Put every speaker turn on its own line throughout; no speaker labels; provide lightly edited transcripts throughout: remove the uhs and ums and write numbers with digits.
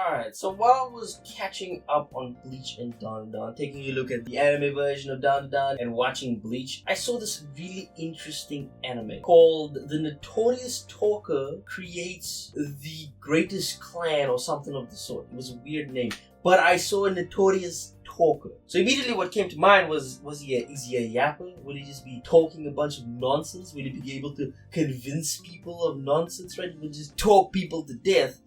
Alright, so while I was catching up on Bleach and Dan Dan, taking a look at the anime version of Dan Dan and watching Bleach, I saw this really interesting anime called The Notorious Talker Creates the Greatest Clan or something of the sort. It was a weird name, but I saw a Notorious Talker. So immediately what came to mind is he a yapper? Will he just be talking a bunch of nonsense? Will he be able to convince people of nonsense, right? He will just talk people to death.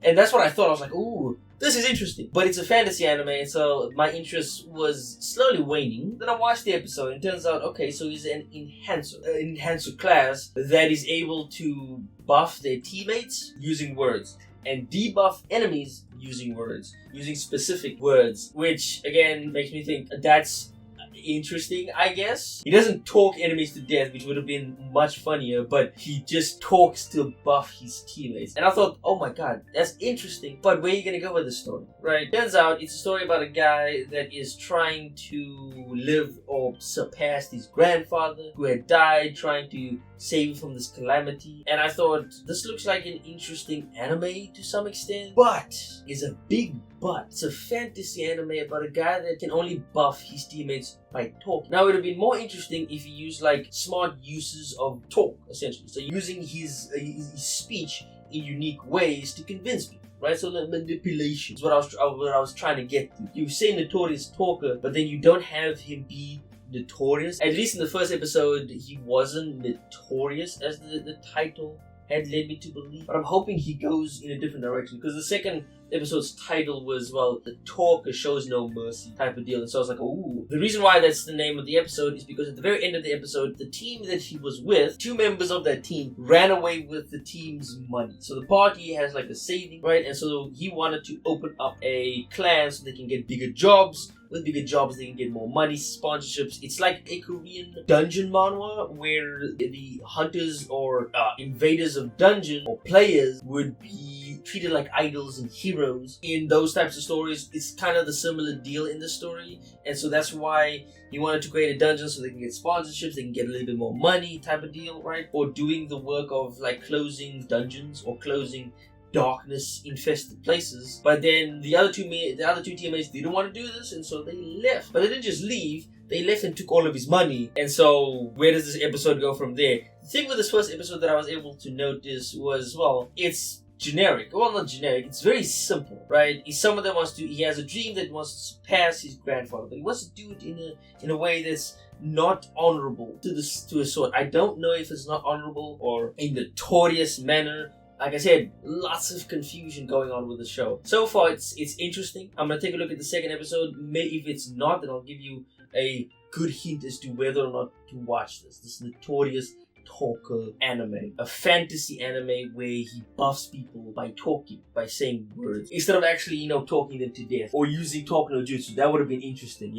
And that's what I thought. I was like, ooh, this is interesting. But it's a fantasy anime, and so my interest was slowly waning. Then I watched the episode, and it turns out, okay, so he's an enhancer class that is able to buff their teammates using words and debuff enemies using words, using specific words, which again makes me think that's interesting, I guess. He doesn't talk enemies to death, which would have been much funnier, but he just talks to buff his teammates. And I thought, oh my god, that's interesting, but where are you gonna go with this story, right? Turns out it's a story about a guy that is trying to live or surpass his grandfather who had died, trying to save him from this calamity. And I thought, this looks like an interesting anime to some extent, but is a big but. It's a fantasy anime about a guy that can only buff his teammates by talking. Now, it would have been more interesting if he used like smart uses of talk, essentially. So using his speech in unique ways to convince people. Right, so the manipulation is what I was trying to get to. You say Notorious Talker, but then you don't have him be notorious. At least in the first episode, he wasn't notorious as the title had led me to believe. But I'm hoping he goes in a different direction, because the second episode's title was, well, The Talker Shows No Mercy type of deal. And so I was like, ooh. The reason why that's the name of the episode is because at the very end of the episode, the team that he was with, 2 members of that team ran away with the team's money. So the party has like a saving, right? And so he wanted to open up a clan so they can get bigger jobs. With bigger jobs, they can get more money, sponsorships. It's like a Korean dungeon manhwa where the hunters or invaders of dungeon or players would be treated like idols and heroes. In those types of stories, it's kind of the similar deal in the story. And so that's why he wanted to create a dungeon so they can get sponsorships, they can get a little bit more money type of deal, right? Or doing the work of like closing dungeons or closing darkness infested places. But then the other two teammates didn't want to do this, and so they left. But they didn't just leave, they left and took all of his money. And so where does this episode go from there? The thing with this first episode that I was able to notice was, well, it's generic. Well, not generic, it's very simple, right? He has a dream that he wants to surpass his grandfather, but he wants to do it in a way that's not honorable to a sort. I don't know if it's not honorable or a notorious manner. Like I said, lots of confusion going on with the show. So far, it's interesting. I'm going to take a look at the second episode. Maybe if it's not, then I'll give you a good hint as to whether or not to watch this Notorious Talker anime. A fantasy anime where he buffs people by talking, by saying words, instead of actually, talking them to death or using talk no jutsu. That would have been interesting,